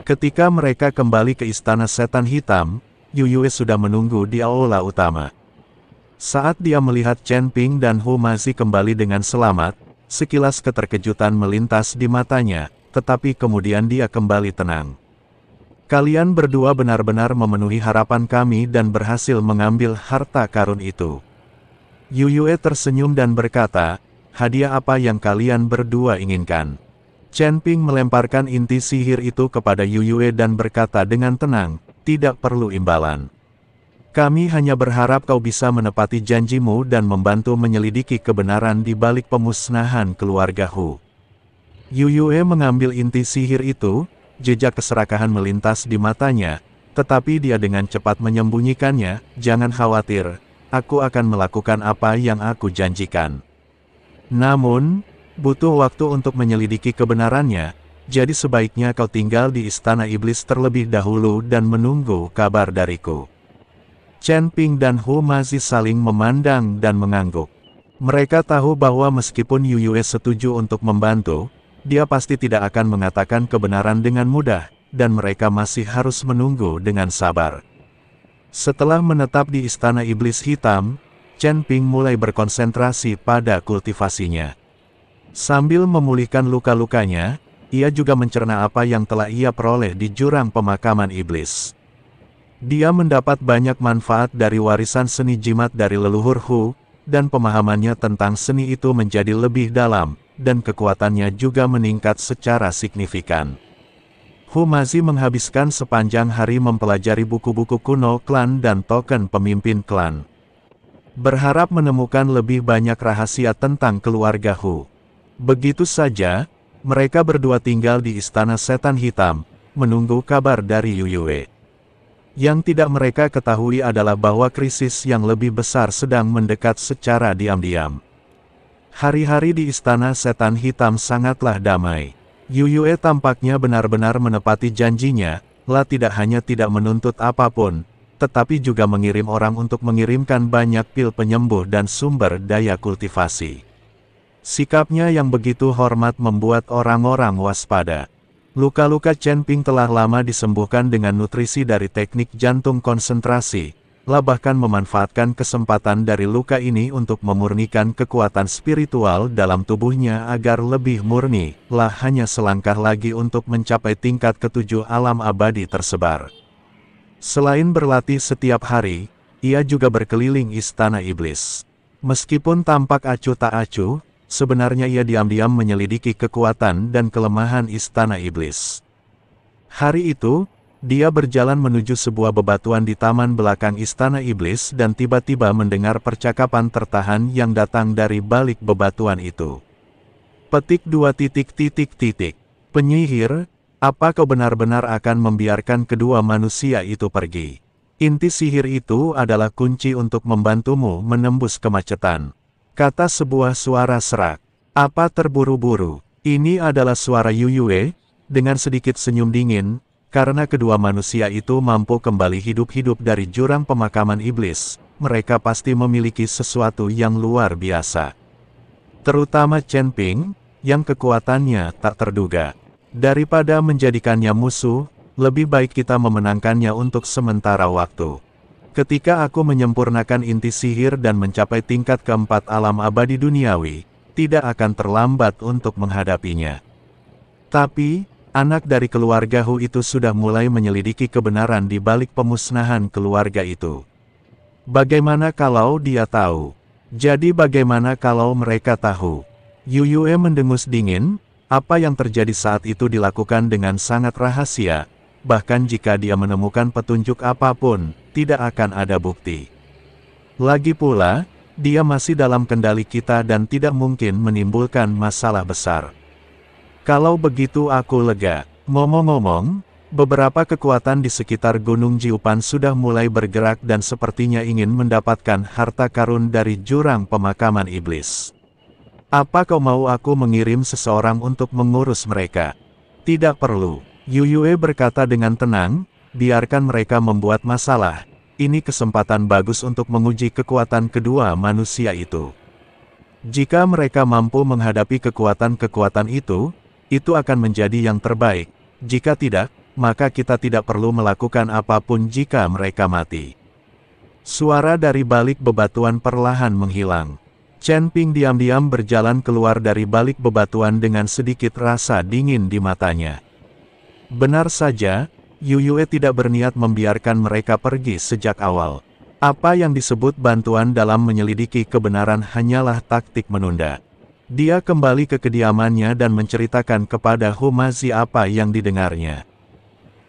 Ketika mereka kembali ke Istana Setan Hitam, Yu Yue sudah menunggu di aula utama. Saat dia melihat Chen Ping dan Hu Mazi kembali dengan selamat, sekilas keterkejutan melintas di matanya, tetapi kemudian dia kembali tenang. Kalian berdua benar-benar memenuhi harapan kami dan berhasil mengambil harta karun itu. Yu Yue tersenyum dan berkata, hadiah apa yang kalian berdua inginkan? Chen Ping melemparkan inti sihir itu kepada Yu Yue dan berkata dengan tenang, tidak perlu imbalan. Kami hanya berharap kau bisa menepati janjimu dan membantu menyelidiki kebenaran di balik pemusnahan keluarga Hu. Yu Yue mengambil inti sihir itu, jejak keserakahan melintas di matanya, tetapi dia dengan cepat menyembunyikannya. Jangan khawatir, aku akan melakukan apa yang aku janjikan. Namun, butuh waktu untuk menyelidiki kebenarannya, jadi sebaiknya kau tinggal di Istana Iblis terlebih dahulu dan menunggu kabar dariku. Chen Ping dan Hu Mazi saling memandang dan mengangguk. Mereka tahu bahwa meskipun Yu Yue setuju untuk membantu, dia pasti tidak akan mengatakan kebenaran dengan mudah, dan mereka masih harus menunggu dengan sabar. Setelah menetap di Istana Iblis Hitam, Chen Ping mulai berkonsentrasi pada kultivasinya. Sambil memulihkan luka-lukanya, ia juga mencerna apa yang telah ia peroleh di jurang pemakaman iblis. Dia mendapat banyak manfaat dari warisan seni jimat dari leluhur Hu, dan pemahamannya tentang seni itu menjadi lebih dalam, dan kekuatannya juga meningkat secara signifikan. Hu Mazi menghabiskan sepanjang hari mempelajari buku-buku kuno klan dan token pemimpin klan. Berharap menemukan lebih banyak rahasia tentang keluarga Hu. Begitu saja, mereka berdua tinggal di Istana Setan Hitam, menunggu kabar dari Yu Yue. Yang tidak mereka ketahui adalah bahwa krisis yang lebih besar sedang mendekat secara diam-diam. Hari-hari di Istana Setan Hitam sangatlah damai. Yu Yue tampaknya benar-benar menepati janjinya, tidak hanya tidak menuntut apapun, tetapi juga mengirim orang untuk mengirimkan banyak pil penyembuh dan sumber daya kultivasi. Sikapnya yang begitu hormat membuat orang-orang waspada. Luka-luka Chen Ping telah lama disembuhkan dengan nutrisi dari teknik jantung konsentrasi, bahkan memanfaatkan kesempatan dari luka ini untuk memurnikan kekuatan spiritual dalam tubuhnya agar lebih murni, hanya selangkah lagi untuk mencapai tingkat ketujuh alam abadi tersebar. Selain berlatih setiap hari, ia juga berkeliling Istana Iblis. Meskipun tampak acuh tak acuh, sebenarnya ia diam-diam menyelidiki kekuatan dan kelemahan Istana Iblis. Hari itu, dia berjalan menuju sebuah bebatuan di taman belakang Istana Iblis dan tiba-tiba mendengar percakapan tertahan yang datang dari balik bebatuan itu. Petik 2. Penyihir, apa kau benar-benar akan membiarkan kedua manusia itu pergi? Inti sihir itu adalah kunci untuk membantumu menembus kemacetan, kata sebuah suara serak. Apa terburu-buru? Ini adalah suara Yu Yue, dengan sedikit senyum dingin, karena kedua manusia itu mampu kembali hidup-hidup dari jurang pemakaman iblis. Mereka pasti memiliki sesuatu yang luar biasa. Terutama Chen Ping, yang kekuatannya tak terduga. Daripada menjadikannya musuh, lebih baik kita memenangkannya untuk sementara waktu. Ketika aku menyempurnakan inti sihir dan mencapai tingkat keempat alam abadi duniawi, tidak akan terlambat untuk menghadapinya. Tapi, anak dari keluarga Hu itu sudah mulai menyelidiki kebenaran di balik pemusnahan keluarga itu. Bagaimana kalau dia tahu? Jadi bagaimana kalau mereka tahu? Yu Yue mendengus dingin, apa yang terjadi saat itu dilakukan dengan sangat rahasia, bahkan jika dia menemukan petunjuk apapun, tidak akan ada bukti. Lagi pula, dia masih dalam kendali kita dan tidak mungkin menimbulkan masalah besar. Kalau begitu aku lega. Ngomong-ngomong, beberapa kekuatan di sekitar Gunung Jiupan sudah mulai bergerak dan sepertinya ingin mendapatkan harta karun dari jurang pemakaman iblis. Apa kau mau aku mengirim seseorang untuk mengurus mereka? Tidak perlu. Yu Yue berkata dengan tenang, biarkan mereka membuat masalah. Ini kesempatan bagus untuk menguji kekuatan kedua manusia itu. Jika mereka mampu menghadapi kekuatan-kekuatan itu akan menjadi yang terbaik. Jika tidak, maka kita tidak perlu melakukan apapun jika mereka mati. Suara dari balik bebatuan perlahan menghilang. Chen Ping diam-diam berjalan keluar dari balik bebatuan dengan sedikit rasa dingin di matanya. Benar saja, Yu Yue tidak berniat membiarkan mereka pergi sejak awal. Apa yang disebut bantuan dalam menyelidiki kebenaran hanyalah taktik menunda. Dia kembali ke kediamannya dan menceritakan kepada Hu Mazi apa yang didengarnya.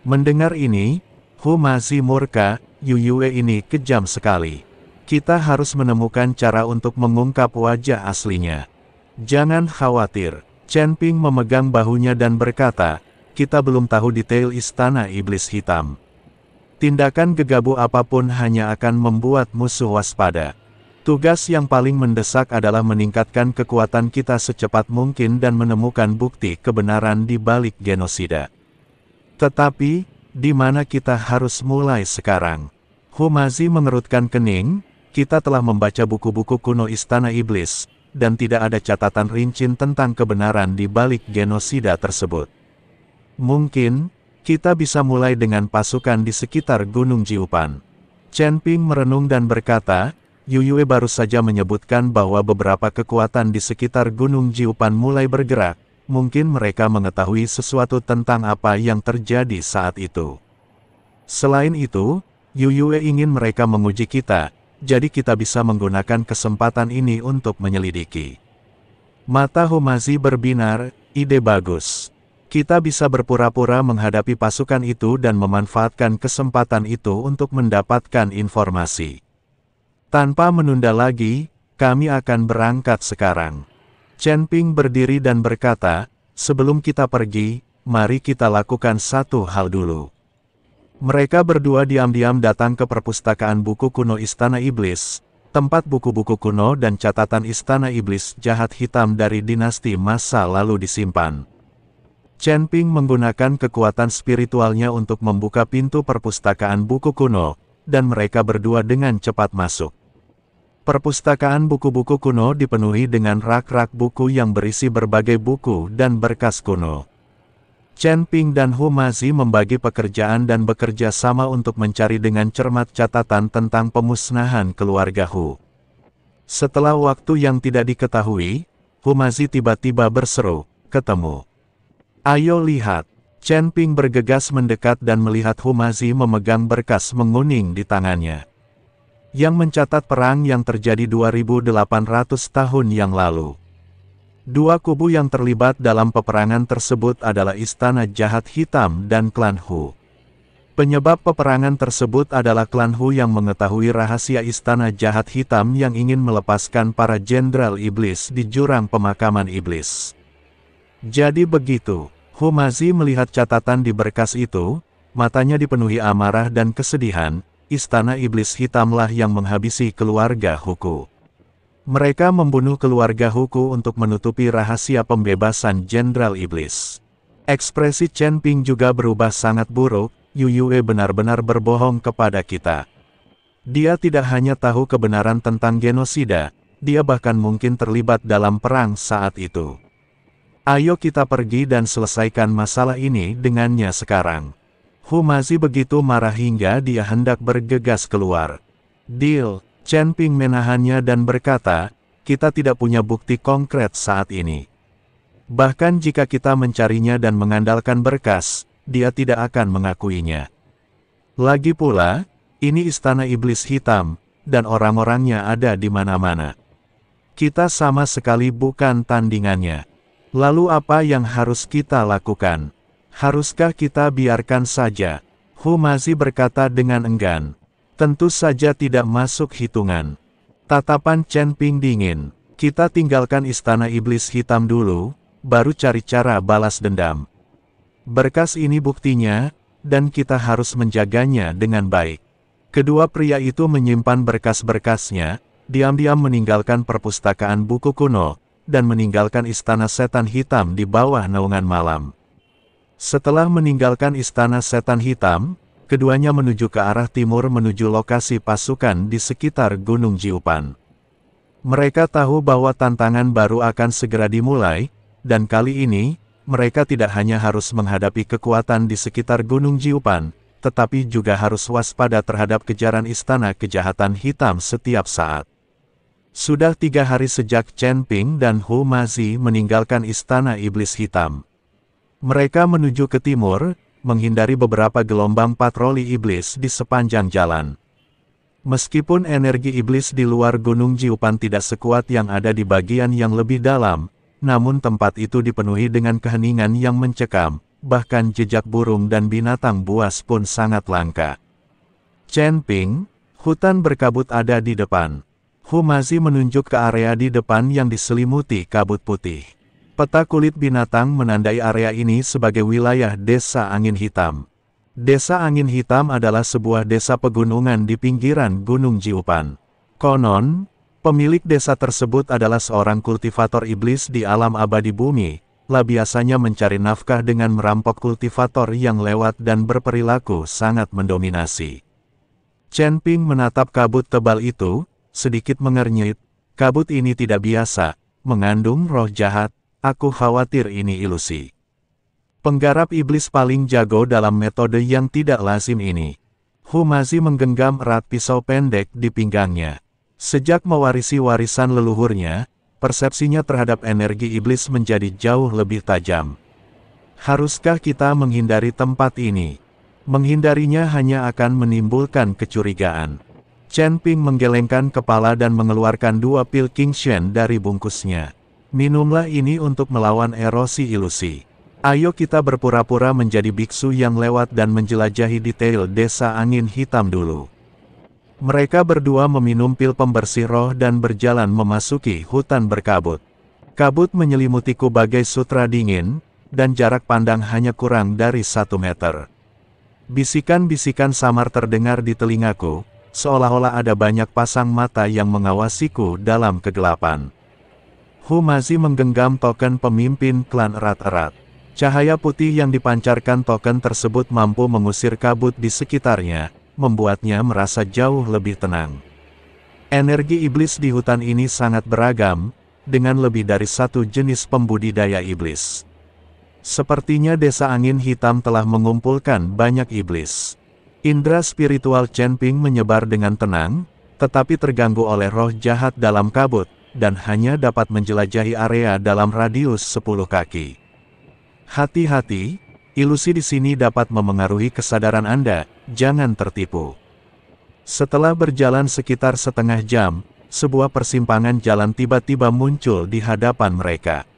Mendengar ini, Hu Mazi murka, Yu Yue ini kejam sekali. Kita harus menemukan cara untuk mengungkap wajah aslinya. Jangan khawatir, Chen Ping memegang bahunya dan berkata, kita belum tahu detail Istana Iblis Hitam. Tindakan gegabah apapun hanya akan membuat musuh waspada. Tugas yang paling mendesak adalah meningkatkan kekuatan kita secepat mungkin dan menemukan bukti kebenaran di balik genosida. Tetapi, di mana kita harus mulai sekarang? Hu Mazi mengerutkan kening, kita telah membaca buku-buku kuno Istana Iblis, dan tidak ada catatan rinci tentang kebenaran di balik genosida tersebut. Mungkin, kita bisa mulai dengan pasukan di sekitar Gunung Jiupan. Chen Ping merenung dan berkata, Yu Yue baru saja menyebutkan bahwa beberapa kekuatan di sekitar Gunung Jiupan mulai bergerak, mungkin mereka mengetahui sesuatu tentang apa yang terjadi saat itu. Selain itu, Yu Yue ingin mereka menguji kita, jadi kita bisa menggunakan kesempatan ini untuk menyelidiki. Mata Hu Mazi berbinar, ide bagus. Kita bisa berpura-pura menghadapi pasukan itu dan memanfaatkan kesempatan itu untuk mendapatkan informasi. Tanpa menunda lagi, kami akan berangkat sekarang. Chen Ping berdiri dan berkata, sebelum kita pergi, mari kita lakukan satu hal dulu. Mereka berdua diam-diam datang ke perpustakaan buku kuno Istana Iblis, tempat buku-buku kuno dan catatan Istana Iblis jahat hitam dari dinasti masa lalu disimpan. Chen Ping menggunakan kekuatan spiritualnya untuk membuka pintu perpustakaan buku kuno, dan mereka berdua dengan cepat masuk. Perpustakaan buku-buku kuno dipenuhi dengan rak-rak buku yang berisi berbagai buku dan berkas kuno. Chen Ping dan Hu Mazi membagi pekerjaan dan bekerja sama untuk mencari dengan cermat catatan tentang pemusnahan keluarga Hu. Setelah waktu yang tidak diketahui, Hu Mazi tiba-tiba berseru, ketemu. Ayo lihat. Chen Ping bergegas mendekat dan melihat Hu Mazi memegang berkas menguning di tangannya. Yang mencatat perang yang terjadi 2800 tahun yang lalu. Dua kubu yang terlibat dalam peperangan tersebut adalah Istana Jahat Hitam dan klan Hu. Penyebab peperangan tersebut adalah klan Hu yang mengetahui rahasia Istana Jahat Hitam yang ingin melepaskan para jenderal iblis di jurang pemakaman iblis. Jadi begitu, Hu Mazi melihat catatan di berkas itu, matanya dipenuhi amarah dan kesedihan. Istana Iblis Hitamlah yang menghabisi keluarga Huku. Mereka membunuh keluarga Huku untuk menutupi rahasia pembebasan Jenderal Iblis. Ekspresi Chen Ping juga berubah sangat buruk, Yu Yue benar-benar berbohong kepada kita. Dia tidak hanya tahu kebenaran tentang genosida, dia bahkan mungkin terlibat dalam perang saat itu. Ayo kita pergi dan selesaikan masalah ini dengannya sekarang. Hu Mazi begitu marah hingga dia hendak bergegas keluar. Deal, Chen Ping menahannya dan berkata, kita tidak punya bukti konkret saat ini. Bahkan jika kita mencarinya dan mengandalkan berkas, dia tidak akan mengakuinya. Lagi pula, ini Istana Iblis Hitam, dan orang-orangnya ada di mana-mana. Kita sama sekali bukan tandingannya. Lalu apa yang harus kita lakukan? Haruskah kita biarkan saja? Hu Mazi berkata dengan enggan. Tentu saja tidak masuk hitungan. Tatapan Chen Ping dingin. Kita tinggalkan Istana Iblis Hitam dulu, baru cari cara balas dendam. Berkas ini buktinya, dan kita harus menjaganya dengan baik. Kedua pria itu menyimpan berkas-berkasnya, diam-diam meninggalkan perpustakaan buku kuno, dan meninggalkan Istana Setan Hitam di bawah naungan malam. Setelah meninggalkan Istana Setan Hitam, keduanya menuju ke arah timur menuju lokasi pasukan di sekitar Gunung Jiupan. Mereka tahu bahwa tantangan baru akan segera dimulai, dan kali ini, mereka tidak hanya harus menghadapi kekuatan di sekitar Gunung Jiupan, tetapi juga harus waspada terhadap kejaran istana kejahatan hitam setiap saat. Sudah 3 hari sejak Chen Ping dan Hu Mazi meninggalkan istana iblis hitam. Mereka menuju ke timur, menghindari beberapa gelombang patroli iblis di sepanjang jalan. Meskipun energi iblis di luar Gunung Jiupan tidak sekuat yang ada di bagian yang lebih dalam, namun tempat itu dipenuhi dengan keheningan yang mencekam, bahkan jejak burung dan binatang buas pun sangat langka. Chen Ping, hutan berkabut ada di depan. Hu Mazi menunjuk ke area di depan yang diselimuti kabut putih. Peta kulit binatang menandai area ini sebagai wilayah Desa Angin Hitam. Desa Angin Hitam adalah sebuah desa pegunungan di pinggiran Gunung Jiupan. Konon, pemilik desa tersebut adalah seorang kultivator iblis di alam abadi bumi, biasanya mencari nafkah dengan merampok kultivator yang lewat dan berperilaku sangat mendominasi. Chen Ping menatap kabut tebal itu, sedikit mengernyit. Kabut ini tidak biasa, mengandung roh jahat, aku khawatir ini ilusi. Penggarap iblis paling jago dalam metode yang tidak lazim ini. Hu Mazi menggenggam erat pisau pendek di pinggangnya. Sejak mewarisi warisan leluhurnya, persepsinya terhadap energi iblis menjadi jauh lebih tajam. Haruskah kita menghindari tempat ini? Menghindarinya hanya akan menimbulkan kecurigaan. Chen Ping menggelengkan kepala dan mengeluarkan 2 pil King Shen dari bungkusnya. Minumlah ini untuk melawan erosi ilusi. Ayo kita berpura-pura menjadi biksu yang lewat dan menjelajahi detail Desa Angin Hitam dulu. Mereka berdua meminum pil pembersih roh dan berjalan memasuki hutan berkabut. Kabut menyelimutiku bagai sutra dingin, dan jarak pandang hanya kurang dari 1 meter. Bisikan-bisikan samar terdengar di telingaku, seolah-olah ada banyak pasang mata yang mengawasiku dalam kegelapan. Hu Mazi menggenggam token pemimpin klan erat-erat. Cahaya putih yang dipancarkan token tersebut mampu mengusir kabut di sekitarnya, membuatnya merasa jauh lebih tenang. Energi iblis di hutan ini sangat beragam, dengan lebih dari 1 jenis pembudidaya iblis. Sepertinya Desa Angin Hitam telah mengumpulkan banyak iblis. Indra spiritual Chen Ping menyebar dengan tenang, tetapi terganggu oleh roh jahat dalam kabut, dan hanya dapat menjelajahi area dalam radius 10 kaki. Hati-hati, ilusi di sini dapat memengaruhi kesadaran Anda, jangan tertipu. Setelah berjalan sekitar setengah jam, sebuah persimpangan jalan tiba-tiba muncul di hadapan mereka.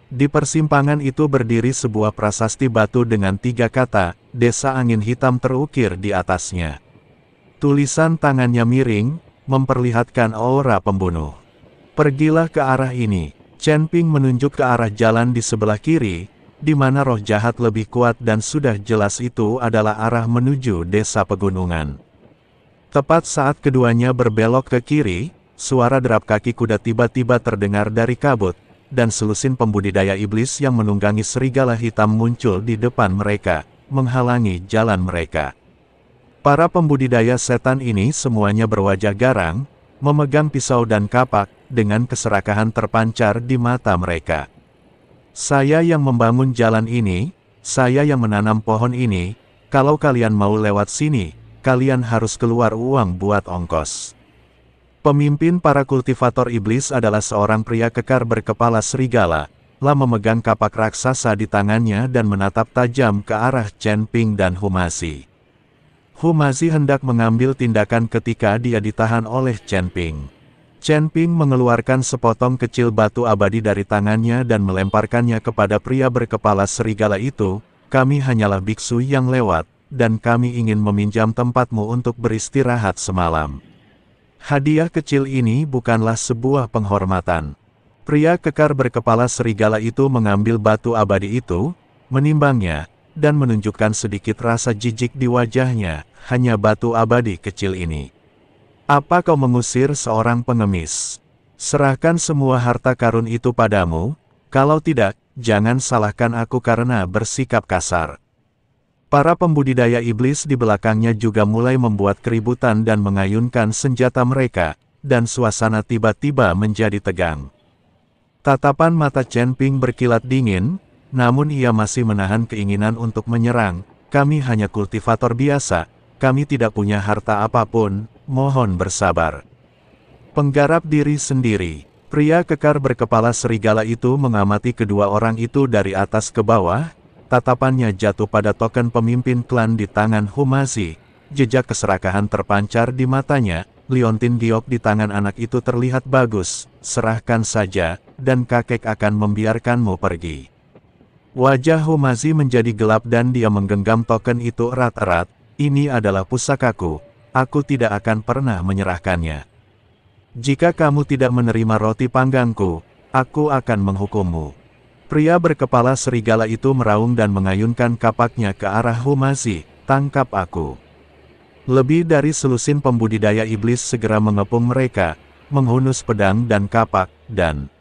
Di persimpangan itu berdiri sebuah prasasti batu dengan 3 kata, Desa Angin Hitam terukir di atasnya. Tulisan tangannya miring, memperlihatkan aura pembunuh. Pergilah ke arah ini. Chen Ping menunjuk ke arah jalan di sebelah kiri, di mana roh jahat lebih kuat dan sudah jelas itu adalah arah menuju desa pegunungan. Tepat saat keduanya berbelok ke kiri, suara derap kaki kuda tiba-tiba terdengar dari kabut, dan selusin pembudidaya iblis yang menunggangi serigala hitam muncul di depan mereka, menghalangi jalan mereka. Para pembudidaya setan ini semuanya berwajah garang, memegang pisau dan kapak, dengan keserakahan terpancar di mata mereka. Saya yang membangun jalan ini, saya yang menanam pohon ini, kalau kalian mau lewat sini, kalian harus keluar uang buat ongkos. Pemimpin para kultivator iblis adalah seorang pria kekar berkepala serigala, memegang kapak raksasa di tangannya dan menatap tajam ke arah Chen Ping dan Hu Mazi. Hu Mazi hendak mengambil tindakan ketika dia ditahan oleh Chen Ping. Chen Ping mengeluarkan sepotong kecil batu abadi dari tangannya dan melemparkannya kepada pria berkepala serigala itu. Kami hanyalah biksu yang lewat, dan kami ingin meminjam tempatmu untuk beristirahat semalam. Hadiah kecil ini bukanlah sebuah penghormatan. Pria kekar berkepala serigala itu mengambil batu abadi itu, menimbangnya, dan menunjukkan sedikit rasa jijik di wajahnya. Hanya batu abadi kecil ini. Apa kau mengusir seorang pengemis? Serahkan semua harta karun itu padamu, kalau tidak, jangan salahkan aku karena bersikap kasar. Para pembudidaya iblis di belakangnya juga mulai membuat keributan dan mengayunkan senjata mereka, dan suasana tiba-tiba menjadi tegang. Tatapan mata Chen Ping berkilat dingin, namun ia masih menahan keinginan untuk menyerang. Kami hanya kultivator biasa, kami tidak punya harta apapun, mohon bersabar. Penggarap diri sendiri. Pria kekar berkepala serigala itu mengamati kedua orang itu dari atas ke bawah, tatapannya jatuh pada token pemimpin klan di tangan Humazi. Jejak keserakahan terpancar di matanya. Liontin giok di tangan anak itu terlihat bagus, serahkan saja, dan kakek akan membiarkanmu pergi. Wajah Humazi menjadi gelap dan dia menggenggam token itu erat-erat. Ini adalah pusakaku, aku tidak akan pernah menyerahkannya. Jika kamu tidak menerima roti panggangku, aku akan menghukummu. Pria berkepala serigala itu meraung dan mengayunkan kapaknya ke arah Humazi, tangkap aku. Lebih dari selusin pembudidaya iblis segera mengepung mereka, menghunus pedang dan kapak, dan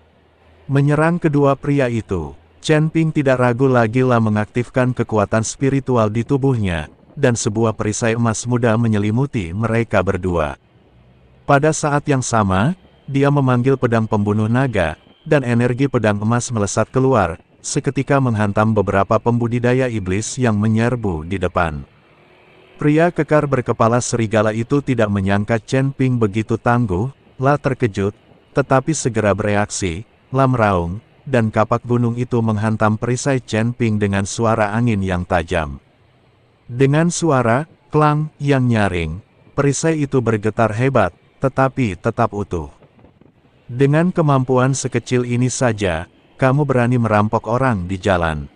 menyerang kedua pria itu. Chen Ping tidak ragu lagi lah mengaktifkan kekuatan spiritual di tubuhnya, dan sebuah perisai emas muda menyelimuti mereka berdua. Pada saat yang sama, dia memanggil pedang pembunuh naga, dan energi pedang emas melesat keluar, seketika menghantam beberapa pembudidaya iblis yang menyerbu di depan. Pria kekar berkepala serigala itu tidak menyangka Chen Ping begitu tangguh, lah terkejut, tetapi segera bereaksi, lah meraung, dan kapak gunung itu menghantam perisai Chen Ping dengan suara angin yang tajam. Dengan suara klang yang nyaring, perisai itu bergetar hebat, tetapi tetap utuh. Dengan kemampuan sekecil ini saja, kamu berani merampok orang di jalan.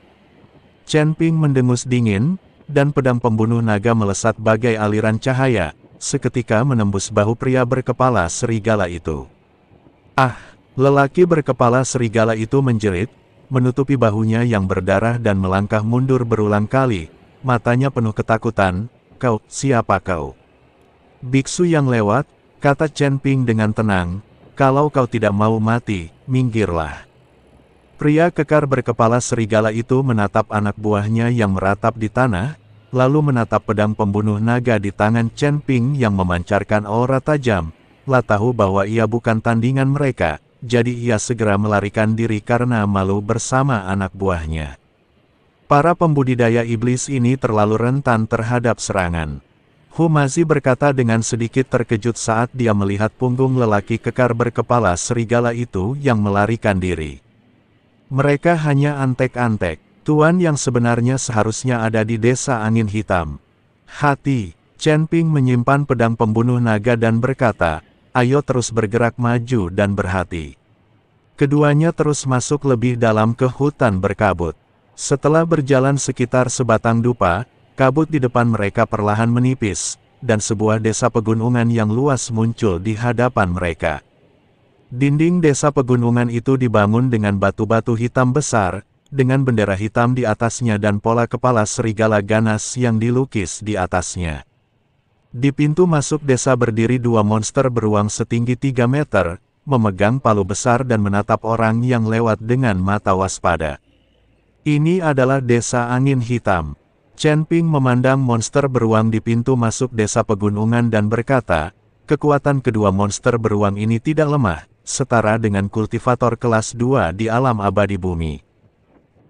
Chen Ping mendengus dingin, dan pedang pembunuh naga melesat bagai aliran cahaya, seketika menembus bahu pria berkepala serigala itu. Ah! Lelaki berkepala serigala itu menjerit, menutupi bahunya yang berdarah dan melangkah mundur berulang kali, matanya penuh ketakutan. Kau, siapa kau? Biksu yang lewat, kata Chen Ping dengan tenang, kalau kau tidak mau mati, minggirlah. Pria kekar berkepala serigala itu menatap anak buahnya yang meratap di tanah, lalu menatap pedang pembunuh naga di tangan Chen Ping yang memancarkan aura tajam, lah tahu bahwa ia bukan tandingan mereka, jadi ia segera melarikan diri karena malu bersama anak buahnya. Para pembudidaya iblis ini terlalu rentan terhadap serangan. Humazi berkata dengan sedikit terkejut saat dia melihat punggung lelaki kekar berkepala serigala itu yang melarikan diri. Mereka hanya antek-antek, tuan yang sebenarnya seharusnya ada di desa angin hitam. Hati, Chen Ping menyimpan pedang pembunuh naga dan berkata, ayo terus bergerak maju dan berhati. Keduanya terus masuk lebih dalam ke hutan berkabut. Setelah berjalan sekitar sebatang dupa, kabut di depan mereka perlahan menipis, dan sebuah desa pegunungan yang luas muncul di hadapan mereka. Dinding desa pegunungan itu dibangun dengan batu-batu hitam besar, dengan bendera hitam di atasnya dan pola kepala serigala ganas yang dilukis di atasnya. Di pintu masuk desa berdiri dua monster beruang setinggi 3 meter, memegang palu besar dan menatap orang yang lewat dengan mata waspada. Ini adalah desa angin hitam. Chen Ping memandang monster beruang di pintu masuk desa pegunungan dan berkata, kekuatan kedua monster beruang ini tidak lemah, setara dengan kultivator kelas 2 di alam abadi bumi.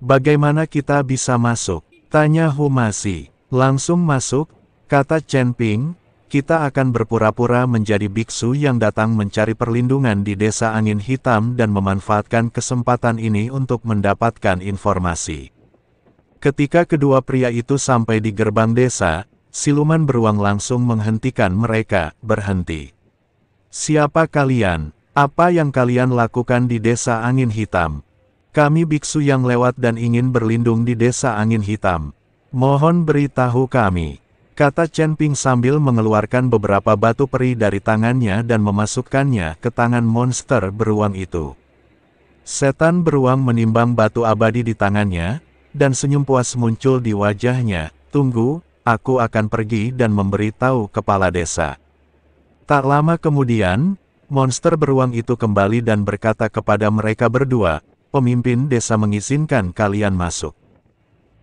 Bagaimana kita bisa masuk? Tanya Humazi. Langsung masuk, kata Chen Ping, kita akan berpura-pura menjadi biksu yang datang mencari perlindungan di desa angin hitam dan memanfaatkan kesempatan ini untuk mendapatkan informasi. Ketika kedua pria itu sampai di gerbang desa, siluman beruang langsung menghentikan mereka, berhenti. Siapa kalian? Apa yang kalian lakukan di desa angin hitam? Kami biksu yang lewat dan ingin berlindung di desa angin hitam. Mohon beritahu kami, kata Chen Ping sambil mengeluarkan beberapa batu peri dari tangannya dan memasukkannya ke tangan monster beruang itu. Setan beruang menimbang batu abadi di tangannya, dan senyum puas muncul di wajahnya. Tunggu, aku akan pergi dan memberitahu kepala desa. Tak lama kemudian, monster beruang itu kembali dan berkata kepada mereka berdua, pemimpin desa mengizinkan kalian masuk.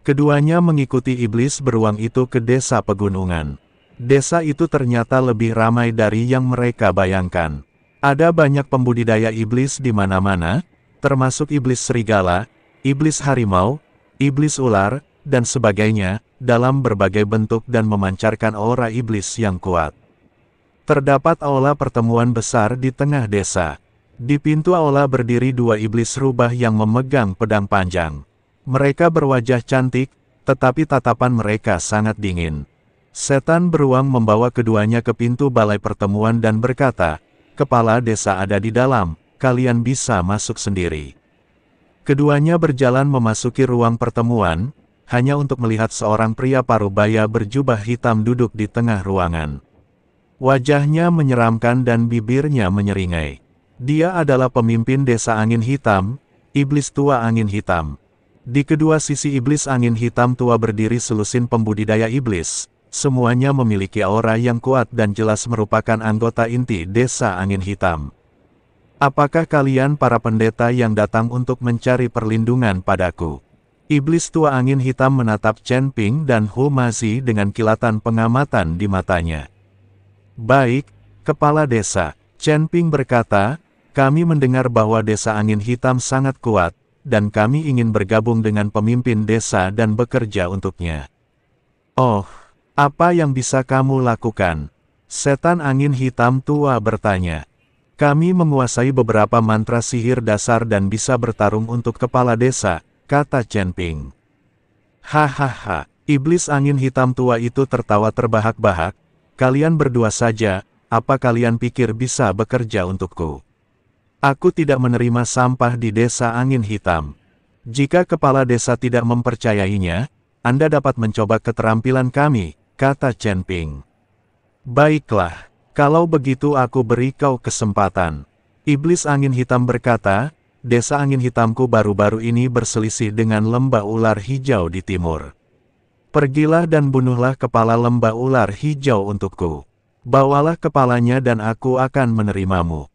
Keduanya mengikuti iblis beruang itu ke desa pegunungan. Desa itu ternyata lebih ramai dari yang mereka bayangkan. Ada banyak pembudidaya iblis di mana-mana, termasuk iblis serigala, iblis harimau, iblis ular, dan sebagainya, dalam berbagai bentuk dan memancarkan aura iblis yang kuat. Terdapat aula pertemuan besar di tengah desa. Di pintu aula berdiri dua iblis rubah yang memegang pedang panjang. Mereka berwajah cantik, tetapi tatapan mereka sangat dingin. Setan beruang membawa keduanya ke pintu balai pertemuan dan berkata, "Kepala desa ada di dalam, kalian bisa masuk sendiri." Keduanya berjalan memasuki ruang pertemuan, hanya untuk melihat seorang pria parubaya berjubah hitam duduk di tengah ruangan. Wajahnya menyeramkan dan bibirnya menyeringai. Dia adalah pemimpin desa angin hitam, iblis tua angin hitam. Di kedua sisi iblis angin hitam tua berdiri selusin pembudidaya iblis. Semuanya memiliki aura yang kuat dan jelas merupakan anggota inti desa angin hitam. Apakah kalian para pendeta yang datang untuk mencari perlindungan padaku? Iblis tua angin hitam menatap Chen Ping dan Hu Mazi dengan kilatan pengamatan di matanya. "Baik, kepala desa," Chen Ping berkata, "kami mendengar bahwa desa angin hitam sangat kuat, dan kami ingin bergabung dengan pemimpin desa dan bekerja untuknya." "Oh, apa yang bisa kamu lakukan?" Setan angin hitam tua bertanya. "Kami menguasai beberapa mantra sihir dasar dan bisa bertarung untuk kepala desa," kata Chen Ping. "Hahaha," iblis angin hitam tua itu tertawa terbahak-bahak, "kalian berdua saja, apa kalian pikir bisa bekerja untukku? Aku tidak menerima sampah di desa angin hitam. Jika kepala desa tidak mempercayainya, Anda dapat mencoba keterampilan kami," kata Chen Ping. "Baiklah, kalau begitu aku beri kau kesempatan." Iblis angin hitam berkata, "Desa angin hitamku baru-baru ini berselisih dengan lembah ular hijau di timur. Pergilah dan bunuhlah kepala lembah ular hijau untukku. Bawalah kepalanya dan aku akan menerimamu."